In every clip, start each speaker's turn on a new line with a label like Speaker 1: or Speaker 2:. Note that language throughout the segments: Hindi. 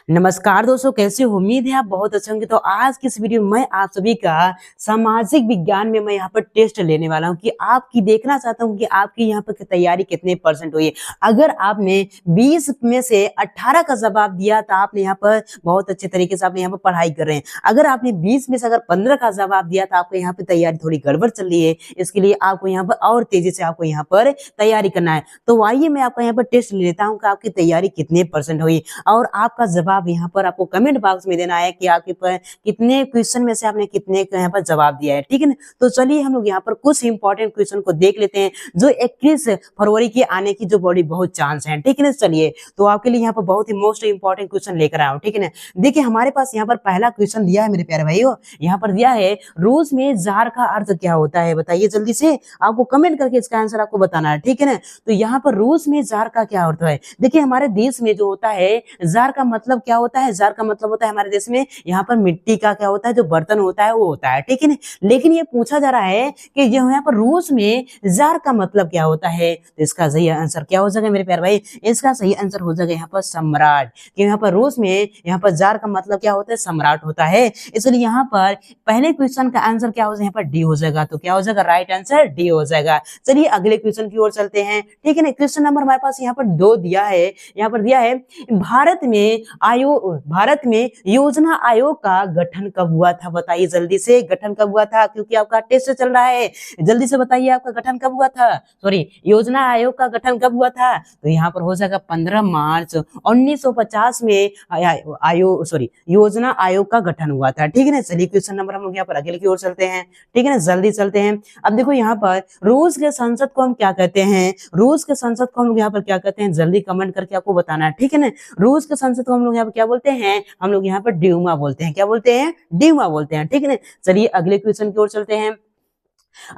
Speaker 1: नमस्कार दोस्तों, कैसे हो? उम्मीद है आप बहुत अच्छे होंगे। तो आज की इस वीडियो में मैं आप सभी का सामाजिक विज्ञान में मैं यहाँ पर टेस्ट लेने वाला हूँ कि आपकी देखना चाहता हूँ कि आपकी यहाँ पर की तैयारी कितने परसेंट हुई है। अगर आपने 20 में से 18 का जवाब दिया तो आपने यहाँ पर बहुत अच्छे तरीके से आपने यहाँ पर पढ़ाई कर रहे हैं। अगर आपने 20 में से अगर 15 का जवाब दिया तो आपको यहाँ पर तैयारी थोड़ी गड़बड़ चल रही है। इसके लिए आपको यहाँ पर और तेजी से आपको यहाँ पर तैयारी करना है। तो आइए मैं आपका यहाँ पर टेस्ट ले लेता हूँ कि आपकी तैयारी कितने परसेंट हुई और आपका जवाब यहाँ पर आपको कमेंट बॉक्स में देना है कि आपके पर कितने क्वेश्चन में से आपने कितने यहाँ पर जवाब दिया है। ठीक है ना? तो चलिए हम लोग यहाँ पर कुछ इंपॉर्टेंट क्वेश्चन को देख लेते हैं जो 21 फरवरी के आने की जो बड़ी बहुत चांस है। ठीक है ना? चलिए तो आपके लिए यहाँ पर बहुत ही मोस्ट इंपॉर्टेंट क्वेश्चन लेकर आया हूँ। ठीक है ना? देखिए हमारे पास यहाँ पर पहला क्वेश्चन दिया है मेरे प्यारे भाइयों। यहाँ पर दिया है रूस में जार का अर्थ क्या होता है? बताइए जल्दी से, आपको कमेंट करके इसका आंसर आपको बताना है। ठीक है ना? तो यहाँ पर रूस में जार का क्या अर्थ है? देखिए हमारे देश में जो होता है जार का मतलब क्या होता है? जार का मतलब होता है हमारे देश में यहाँ पर मिट्टी का क्या होता है, जो बर्तन होता है वो होता है। ठीक है ना? लेकिन ये पूछा जा रहा है कि यहाँ पर रूस में जार का मतलब क्या होता है, तो इसका सही आंसर क्या हो जाएगा मेरे प्यारे भाई? इसका सही आंसर हो जाएगा यहाँ पर सम्राट। कि यहाँ पर रूस में यहाँ पर जार का मतलब क्या होता है? सम्राट होता है। इसलिए यहाँ पर पहले क्वेश्चन का आंसर क्या हो जाएगा? यहाँ पर डी हो जाएगा। तो क्या हो जाएगा? राइट आंसर डी हो जाएगा। चलिए अगले क्वेश्चन की ओर चलते हैं। ठीक है ना? क्वेश्चन नंबर हमारे पास यहाँ पर 2 दिया है। यहाँ पर दिया है भारत में योजना आयोग का गठन कब हुआ था? बताइए जल्दी से, गठन कब हुआ था? क्योंकि आपका टेस्ट चल रहा है, जल्दी से बताइए आपका गठन कब हुआ था? सॉरी, योजना आयोग का गठन कब हुआ था? तो यहाँ पर हो जाएगा 15 मार्च 1950 में योजना आयोग का गठन हुआ था। ठीक है ना? चलिए क्वेश्चन नंबर हम लोग यहाँ पर अगले की ओर चलते हैं। ठीक है ना? जल्दी चलते हैं। अब देखो यहाँ पर रूस के संसद को हम क्या कहते हैं? रूस के संसद को हम लोग यहाँ पर क्या कहते हैं? जल्दी कमेंट करके आपको बताना है। ठीक है ना? रूस के संसद को हम लोग यहाँ पर क्या बोलते हैं? हम लोग यहाँ पर ड्यूमा बोलते हैं। क्या बोलते हैं? ड्यूमा बोलते हैं। ठीक है ना? चलिए अगले क्वेश्चन की ओर चलते हैं।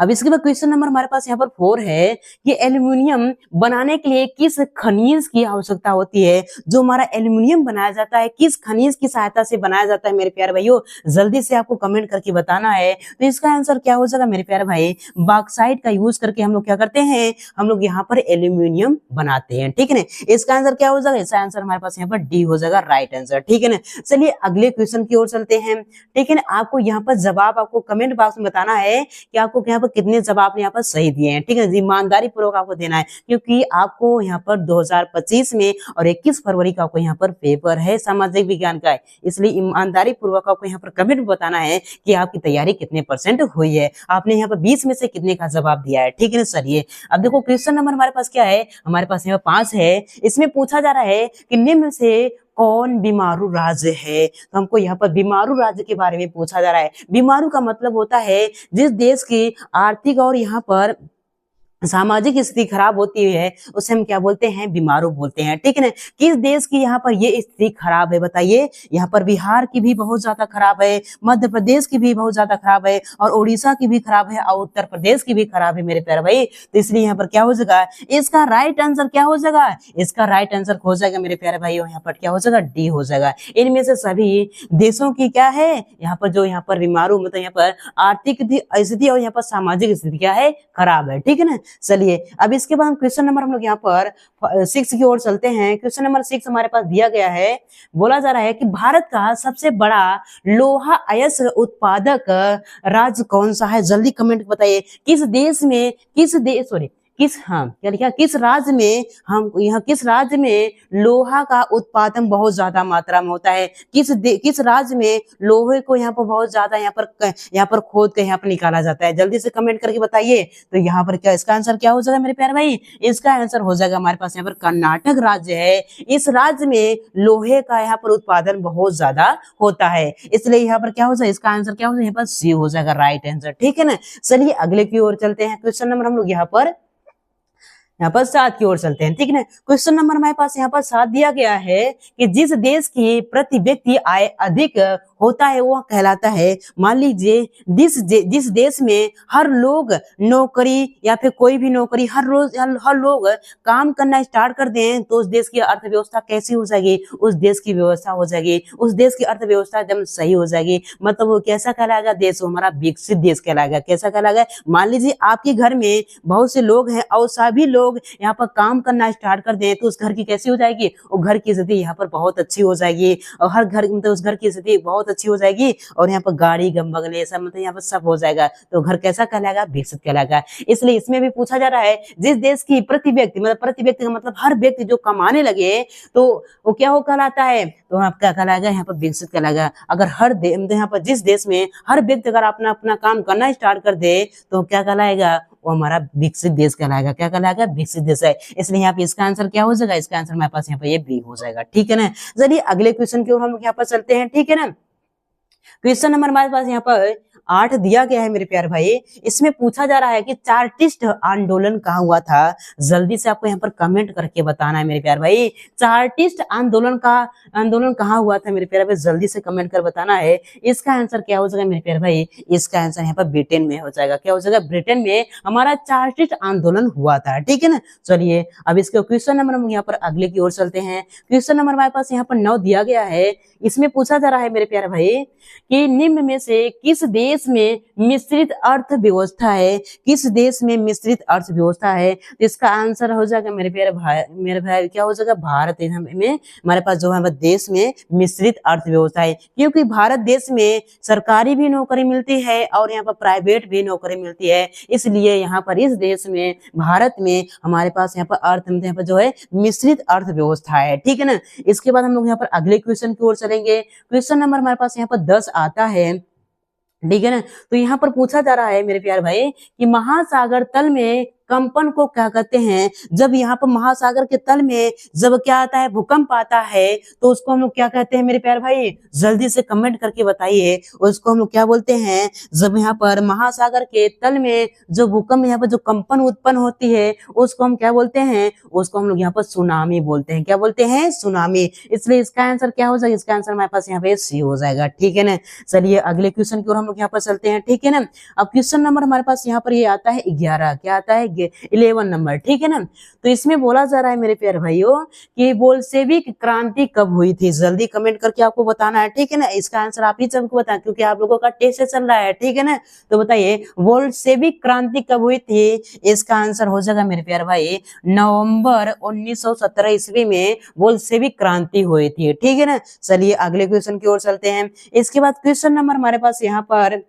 Speaker 1: अब इसके बाद क्वेश्चन नंबर हमारे पास यहाँ पर 4 है कि एल्यूमिनियम बनाने के लिए किस खनिज की आवश्यकता होती है? जो हमारा एल्यूमिनियम बनाया जाता है किस खनिज की सहायता से बनाया जाता है मेरे प्यारे भाइयों? जल्दी से आपको कमेंट करके बताना है। तो इसका आंसर क्या हो जाएगा मेरे प्यारे भाई? बॉक्साइट का यूज करके हम लोग क्या करते हैं? हम लोग यहाँ पर एल्यूमिनियम बनाते हैं। ठीक है ना? इसका आंसर क्या हो जाएगा? इसका आंसर हमारे पास यहाँ पर डी हो जाएगा, राइट आंसर। ठीक है ना? चलिए अगले क्वेश्चन की ओर चलते हैं। ठीक है ना? आपको यहाँ पर जवाब आपको कमेंट बॉक्स में बताना है कि आपको यहाँ पर कितने जवाब यहाँ पर सही दिए हैं। ठीक है? ईमानदारी पूर्वक आपको देना है, क्योंकि आपको यहाँ पर 2025 में और 21 फरवरी का आपको यहाँ पर पेपर है सामाजिक विज्ञान का है। इसलिए ईमानदारी पूर्वक आपको यहाँ पर कमेंट बताना है कि आपकी तैयारी कितने परसेंट हुई है, आपने यहाँ पर 20 में से कितने का जवाब दिया है। ठीक है ना? चलिए अब देखो क्वेश्चन नंबर हमारे पास क्या है? हमारे पास यहाँ 5 है। इसमें पूछा जा रहा है कि निम्न में से कौन बीमारू राज्य है? तो हमको यहाँ पर बीमारू राज्य के बारे में पूछा जा रहा है। बीमारू का मतलब होता है जिस देश की आर्थिक और यहाँ पर सामाजिक स्थिति खराब होती है उसे हम क्या बोलते हैं? बीमारू बोलते हैं। ठीक है ना? किस देश की यहाँ पर ये स्थिति खराब है? बताइए। यहाँ पर बिहार की भी बहुत ज्यादा खराब है, मध्य प्रदेश की भी बहुत ज्यादा खराब है, और उड़ीसा की भी खराब है, और उत्तर प्रदेश की भी खराब है मेरे प्यारे भाई। तो इसलिए यहाँ पर क्या हो जाएगा? इसका राइट आंसर क्या हो जाएगा? इसका राइट आंसर हो जाएगा मेरे प्यारे भाई, यहाँ पर क्या हो जाएगा? डी हो जाएगा। इनमें से सभी देशों की क्या है? यहाँ पर जो यहाँ पर बीमारू मतलब यहाँ पर आर्थिक स्थिति और यहाँ पर सामाजिक स्थिति क्या है? खराब है। ठीक है ना? चलिए अब इसके बाद हम क्वेश्चन नंबर हम लोग यहाँ पर 6 की ओर चलते हैं। क्वेश्चन नंबर 6 हमारे पास दिया गया है। बोला जा रहा है कि भारत का सबसे बड़ा लोहा अयस्क उत्पादक राज्य कौन सा है? जल्दी कमेंट बताइए। किस राज्य में किस राज्य में लोहा का उत्पादन बहुत ज्यादा मात्रा में होता है? किस राज्य में लोहे को यहाँ पर बहुत ज्यादा यहाँ पर खोद के यहाँ पर निकाला जाता है? जल्दी से कमेंट करके बताइए। तो यहाँ पर क्या इसका आंसर क्या हो जाएगा मेरे प्यारे भाई? इसका आंसर हो जाएगा हमारे पास यहाँ पर कर्नाटक राज्य है। इस राज्य में लोहे का यहाँ पर उत्पादन बहुत ज्यादा होता है, इसलिए यहाँ पर क्या हो जाएगा? इसका आंसर क्या हो जाएगा? यहाँ पर सी हो जाएगा, राइट आंसर। ठीक है ना? चलिए अगले की ओर चलते हैं। क्वेश्चन नंबर हम लोग यहाँ पर 7 की ओर चलते हैं। ठीक है ना? क्वेश्चन नंबर हमारे पास यहाँ पर 7 दिया गया है कि जिस देश की प्रति व्यक्ति आय अधिक होता है वो कहलाता है, मान लीजिए जिस देश में हर लोग नौकरी या फिर कोई भी नौकरी हर लोग काम करना स्टार्ट कर दें तो उस देश की अर्थव्यवस्था कैसी हो जाएगी, उस देश की व्यवस्था हो जाएगी, उस देश की अर्थव्यवस्था एकदम सही हो जाएगी। मतलब वो कैसा कहलाएगा देश, वो हमारा विकसित देश कहलाएगा। कैसा कहलाएगा, मान लीजिए आपके घर में बहुत से लोग हैं और सभी लोग यहाँ पर काम करना स्टार्ट कर दें तो उस घर की कैसी हो जाएगी, वो घर की स्थिति यहाँ पर बहुत अच्छी हो जाएगी और हर घर मतलब उस घर की स्थिति बहुत अच्छी हो जाएगी और यहाँ पर गाड़ी बंगले सब मतलब यहाँ पर सब हो जाएगा तो घर कैसा कहलाएगा, विकसित कहलाएगा। इसलिए इसमें भी पूछा जा रहा है जिस देश की प्रति व्यक्ति का मतलब हर व्यक्ति जो कमाने लगे तो वो क्या हो कहलाता है, तो आप क्या कहलाएगा, यहाँ पर विकसित कहलाएगा। अगर यहाँ पर जिस देश में हर व्यक्ति अगर अपना अपना काम करना स्टार्ट कर दे तो क्या कहलाएगा, वो हमारा विकसित देश कहलाएगा। क्या कहलाएगा, विकसित देश है। इसलिए यहाँ पे इसका आंसर क्या हो जाएगा, इसका आंसर हमारे पास यहाँ पे ये बी हो जाएगा। ठीक है ना। चलिए अगले क्वेश्चन की ओर हम लोग यहाँ पर चलते हैं। ठीक है ना। क्वेश्चन नंबर हमारे पास यहाँ पर 8 दिया गया है मेरे प्यारे भाई। इसमें पूछा जा रहा है कि चार्टिस्ट आंदोलन कहाँ हुआ था। जल्दी से आपको यहाँ पर कमेंट करके बताना है मेरे प्यारे भाई, चार्टिस्ट आंदोलन कहाँ हुआ था मेरे प्यारे भाई, जल्दी से कमेंट कर बताना है। इसका आंसर क्या हो जाएगा मेरे प्यारे भाई, इसका आंसर यहाँ पर ब्रिटेन में हो जाएगा। क्या हो जाएगा, ब्रिटेन में हमारा चार्टिस्ट आंदोलन हुआ था। ठीक है ना। चलिए अब इसके क्वेश्चन नंबर हम यहाँ पर अगले की ओर चलते हैं। क्वेश्चन नंबर हमारे पास यहाँ पर 9 दिया गया है। इसमें पूछा जा रहा है मेरे प्यारे भाई कि निम्न में से किस देश में मिश्रित अर्थव्यवस्था है, किस देश में मिश्रित अर्थव्यवस्था है। तो इसका आंसर हो जाएगा मेरे भाई क्या हो जाएगा, भारत में हमारे पास जो है देश में मिश्रित अर्थव्यवस्था है, क्योंकि भारत देश में सरकारी भी नौकरी मिलती है और यहाँ पर प्राइवेट भी नौकरी मिलती है। इसलिए यहाँ पर इस देश में भारत में हमारे पास यहाँ पर जो है मिश्रित अर्थव्यवस्था है। ठीक है ना। इसके बाद हम लोग यहाँ पर अगले क्वेश्चन की ओर चलेंगे। क्वेश्चन नंबर हमारे पास यहाँ पर 10 आता है। ठीक है ना। तो यहाँ पर पूछा जा रहा है मेरे प्यारे भाई कि महासागर तल में कंपन को क्या कहते हैं। जब यहाँ पर महासागर के तल में जब क्या आता है, भूकंप आता है तो उसको हम लोग क्या कहते हैं मेरे प्यारे भाई, जल्दी से कमेंट करके बताइए। उसको हम लोग क्या बोलते हैं, जब यहाँ पर महासागर के तल में जो भूकंप यहाँ पर जो कंपन उत्पन्न होती है उसको हम क्या बोलते हैं, उसको हम लोग यहाँ पर सुनामी बोलते हैं। क्या बोलते हैं, सुनामी। इसलिए इसका आंसर क्या हो जाएगा, इसका आंसर हमारे पास यहाँ पे सी हो जाएगा। ठीक है ना। चलिए अगले क्वेश्चन की ओर हम लोग यहाँ पर चलते हैं। ठीक है ना। अब क्वेश्चन नंबर हमारे पास यहाँ पर ये आता है 11। क्या आता है, 11 नंबर। ठीक है ना। तो इसमें बोला जा रहा है मेरे प्यारे भाइयों कि बोल्शेविक क्रांति कब हुई थी। जल्दी कमेंट करके आपको बताना है। ठीक है ना। इसका आंसर आप ही सबको बताएं क्योंकि आप लोगों का टेस्ट चल रहा है। ठीक है ना। तो बताइए बोल्शेविक क्रांति कब हुई थी। इसका आंसर हो जाएगा मेरे प्यारे भाई नवंबर 1917 ईस्वी में बोल्शेविक क्रांति हुई थी। ठीक है ना। चलिए अगले क्वेश्चन की ओर चलते हैं। इसके बाद क्वेश्चन नंबर हमारे पास यहाँ पर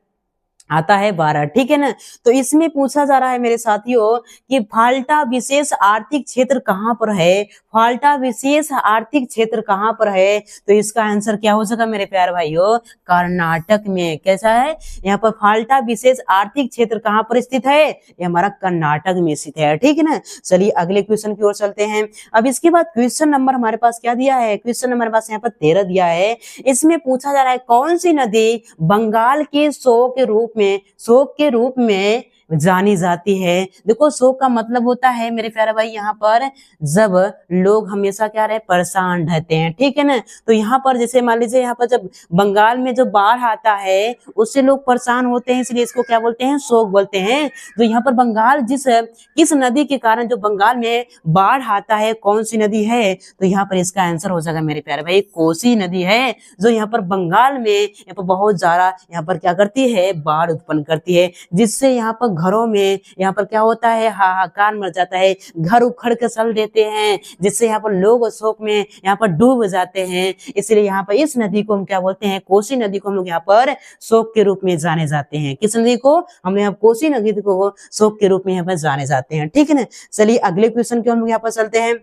Speaker 1: आता है 12। ठीक है ना। तो इसमें पूछा जा रहा है मेरे साथियों कि फाल्टा विशेष आर्थिक क्षेत्र कहाँ पर है। फाल्टा विशेष आर्थिक क्षेत्र कहाँ पर है। तो इसका आंसर क्या हो जाएगा मेरे प्यारे भाइयों, कर्नाटक में। कैसा है, यहाँ पर फाल्टा विशेष आर्थिक क्षेत्र कहाँ पर स्थित है, ये हमारा कर्नाटक में स्थित है। ठीक है ना। चलिए अगले क्वेश्चन की ओर चलते हैं। अब इसके बाद क्वेश्चन नंबर हमारे पास क्या दिया है, क्वेश्चन नंबर हमारे पास यहाँ पर 13 दिया है। इसमें पूछा जा रहा है कौन सी नदी बंगाल के शोक के रूप में जानी जाती है। देखो शोक का मतलब होता है मेरे प्यारे भाई यहाँ पर जब लोग हमेशा क्या रहे, परेशान रहते हैं। ठीक है ना। तो यहाँ पर जैसे मान लीजिए यहाँ पर जब बंगाल में जो बाढ़ आता है उससे लोग परेशान होते हैं, इसलिए इसको क्या बोलते हैं, शोक बोलते हैं। तो यहाँ पर बंगाल किस नदी के कारण जो बंगाल में बाढ़ आता है, कौन सी नदी है, तो यहाँ पर इसका आंसर हो जाएगा मेरे प्यारे भाई कोसी नदी है, जो यहाँ पर बंगाल में यहाँ पर बहुत ज्यादा यहाँ पर क्या करती है, बाढ़ उत्पन्न करती है, जिससे यहाँ पर घरों में यहाँ पर क्या होता है, हाहाकार मच जाता है, घर उखड़ के चल देते हैं, जिससे यहाँ पर लोग शोक में यहाँ पर डूब जाते हैं। इसलिए यहाँ पर इस नदी को हम क्या बोलते हैं, कोसी नदी को हम लोग यहाँ पर शोक के रूप में जाने जाते हैं। किस नदी को, हम यहाँ कोसी नदी को शोक के रूप में यहाँ पर जाने जाते हैं। ठीक है ना। चलिए अगले क्वेश्चन के हम लोग यहाँ पर चलते हैं।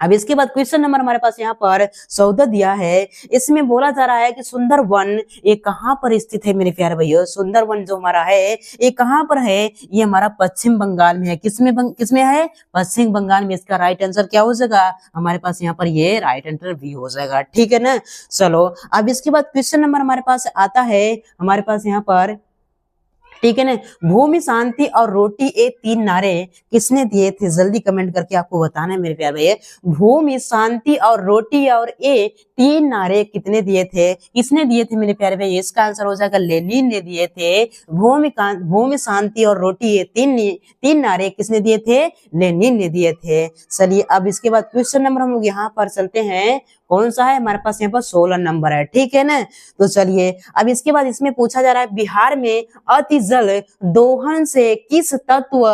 Speaker 1: अब इसके बाद क्वेश्चन नंबर हमारे पास यहाँ पर 14 दिया है। इसमें बोला जा रहा है कि सुंदरवन ये कहाँ पर स्थित है मेरे प्यारे भैया। सुंदरवन जो हमारा है ये कहाँ पर है, ये हमारा पश्चिम बंगाल में है। किसमें है, पश्चिम बंगाल में। इसका राइट आंसर क्या हो जाएगा, हमारे पास यहाँ पर ये राइट आंसर भी हो जाएगा। ठीक है ना। चलो अब इसके बाद क्वेश्चन नंबर हमारे पास आता है, हमारे पास यहाँ पर ठीक है ना। भूमि, शांति और रोटी, ये 3 नारे किसने दिए थे? जल्दी कमेंट करके आपको बताना है मेरे प्यारे भैया। भूमि, शांति और रोटी और ये 3 नारे कितने दिए थे? किसने दिए थे मेरे प्यारे भैया? इसका आंसर हो जाएगा लेनिन ने दिए थे। भूमि, शांति और रोटी, ये तीन नारे किसने दिए थे? लेनिन ने दिए थे। चलिए अब इसके बाद क्वेश्चन नंबर हम लोग यहाँ पर चलते हैं। कौन सा है हमारे पास? यहाँ पर 16 नंबर है, ठीक है ना। तो चलिए अब इसके बाद इसमें पूछा जा रहा है, बिहार में अति जल दोहन से किस तत्व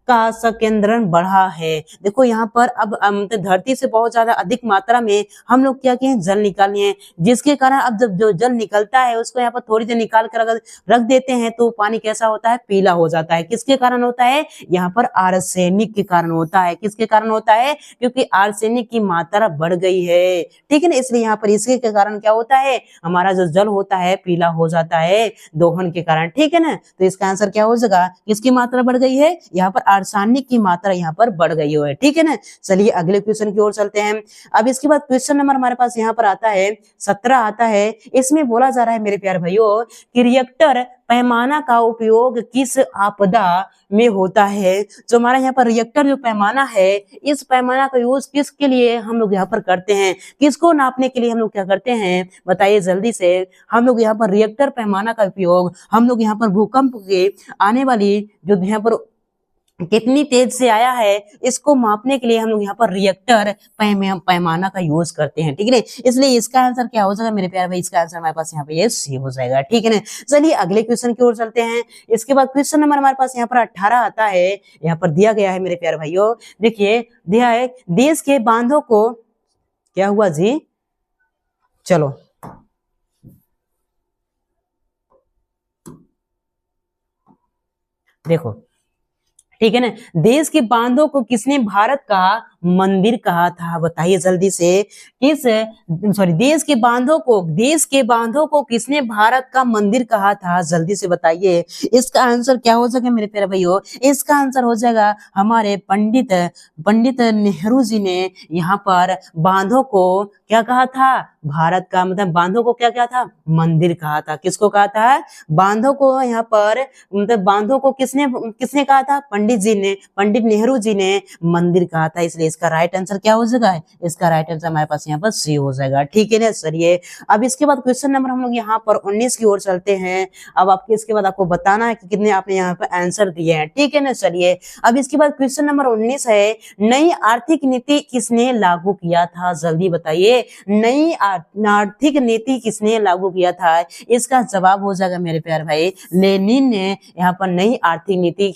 Speaker 1: का संकेंद्रण बढ़ा है? देखो यहाँ पर अब धरती से बहुत ज्यादा अधिक मात्रा में हम लोग क्या किए? जल निकाले हैं, जिसके कारण अब जब जो जल निकलता है उसको यहाँ पर थोड़ी देर निकाल कर अगर रख देते हैं तो पानी कैसा होता है? पीला हो जाता है। किसके कारण होता है? यहाँ पर आर्सेनिक के कारण होता है। किसके कारण होता है? क्योंकि आर्सेनिक की मात्रा बढ़ गई है, ठीक है ना। इसलिए यहाँ पर इसके कारण क्या होता है? हमारा जो जल होता है पीला हो जाता है दोहन के कारण, ठीक है ना। तो इसका आंसर क्या हो जाएगा? किसकी मात्रा बढ़ गई है? यहाँ पर आर्सेनिक की मात्रा यहाँ पर बढ़ गई है, ठीक है ना। चलिए अगले क्वेश्चन की ओर चलते हैं। अब इसके बाद क्वेश्चन नंबर हमारे पास यहाँ पर आता है 17 आता है। इसमें बोला जा रहा है मेरे प्यारे भाइयों कि रिएक्टर पैमाना का उपयोग किस आपदा में होता है? जो हमारा यहाँ पर रिएक्टर जो पैमाना है, इस पैमाना का यूज किसके लिए हम लोग यहाँ पर करते हैं? किसको नापने के लिए हम लोग क्या करते हैं? बताइए जल्दी से। हम लोग यहाँ पर रिएक्टर पैमाना का उपयोग हम लोग यहाँ पर भूकंप के आने वाली जो यहाँ पर कितनी तेज से आया है इसको मापने के लिए हम लोग यहाँ पर रिएक्टर पैमाना का यूज करते हैं, ठीक है ना। इसलिए इसका आंसर क्या हो जाएगा मेरे प्यारे भाई? इसका आंसर हमारे पास यहाँ पे ये सी हो जाएगा, ठीक है ना। चलिए अगले क्वेश्चन की ओर चलते हैं। इसके बाद क्वेश्चन नंबर हमारे पास यहाँ पर 18 आता है। यहाँ पर दिया गया है मेरे प्यारे भाइयों, देखिए दिया है, देश के बांधों को क्या हुआ जी? चलो देखो, ठीक है ना। देश के बांधों को किसने भारत का मंदिर कहा था? बताइए जल्दी से। देश के बांधों को किसने भारत का मंदिर कहा था? जल्दी से बताइए। इसका आंसर क्या हो जाएगा मेरे प्यारे भाइयों? इसका आंसर हो जाएगा हमारे पंडित नेहरू जी ने यहाँ पर बांधों को क्या कहा था? भारत का मतलब बांधों को क्या था? मंदिर कहा था। किसको कहा था? बांधों को यहाँ पर मतलब बांधों को किसने कहा था? पंडित नेहरू जी ने मंदिर कहा था। इसलिए इसका राइट आंसर क्या हो जाएगा? इसका राइट आंसर हमारे पास यहाँ पर सी हो जाएगा, ठीक है ना। चलिए अब इसके बाद क्वेश्चन नंबर हम लोग यहाँ पर 19 की ओर चलते हैं। अब आपके इसके बाद आपको बताना है कि कितने आपने यहाँ पर आंसर दिए हैं, ठीक है ना। चलिए अब इसके बाद क्वेश्चन नंबर 19 है, नई आर्थिक नीति किसने लागू किया था? जल्दी बताइए, नई आर्थिक नीति किसने लागू किया था? इसका जवाब हो जाएगा मेरे प्यारे भाई, लेनिन ने यहाँ पर नई आर्थिक नीति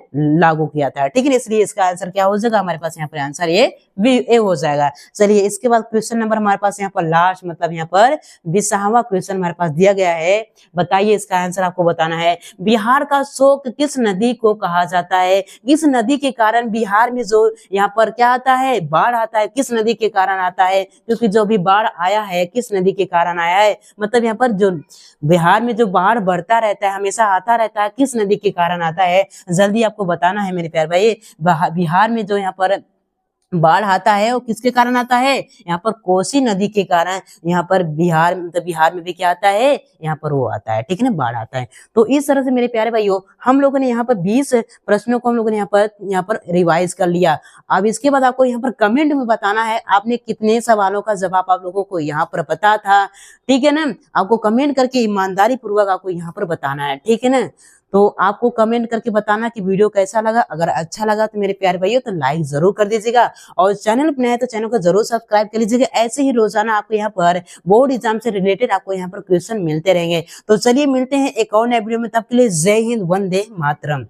Speaker 1: लागू किया था, ठीक है। इसलिए इसका आंसर क्या हो जाएगा हमारे पास? यहाँ पर आंसर ए हो जाएगा। चलिए इसके बाद क्वेश्चन नंबर हमारे पास यहाँ पर लास्ट मतलब यहाँ पर 20वां क्वेश्चन हमारे पास दिया गया है। बताइए इसका आंसर आपको बताना है। बिहार का शोक किस नदी को कहा जाता है? किस नदी के कारण बिहार में जो यहाँ पर क्या आता है? बाढ़ आता है। किस नदी के कारण आता है? क्योंकि जो भी बाढ़ आया है किस नदी के कारण आया है? मतलब यहाँ पर जो बिहार में जो बाढ़ बढ़ता रहता है, हमेशा आता रहता है, किस नदी के कारण आता है? जल्दी आपको बताना है मेरे प्यारे भाई। बिहार में जो यहाँ पर बाढ़ आता है वो किसके कारण आता है? यहाँ पर कोसी नदी के कारण यहाँ पर बिहार में भी क्या आता है? यहाँ पर वो आता है, ठीक है ना, बाढ़ आता है। तो इस तरह से मेरे प्यारे भाइयों हम लोगों ने यहाँ पर 20 प्रश्नों को हम लोगों ने यहाँ पर रिवाइज कर लिया। अब इसके बाद आपको यहाँ पर कमेंट में बताना है आपने कितने सवालों का जवाब आप लोगों को यहाँ पर पता था, ठीक है ना। आपको कमेंट करके ईमानदारी पूर्वक आपको यहाँ पर बताना है, ठीक है ना। तो आपको कमेंट करके बताना कि वीडियो कैसा लगा। अगर अच्छा लगा तो मेरे प्यारे भाइयों तो लाइक जरूर कर दीजिएगा और चैनल पर नए तो चैनल को जरूर सब्सक्राइब कर लीजिएगा। ऐसे ही रोजाना आपको यहाँ पर बोर्ड एग्जाम से रिलेटेड आपको यहाँ पर क्वेश्चन मिलते रहेंगे। तो चलिए मिलते हैं एक और नए वीडियो में, तब के लिए जय हिंद, वंदे मातरम।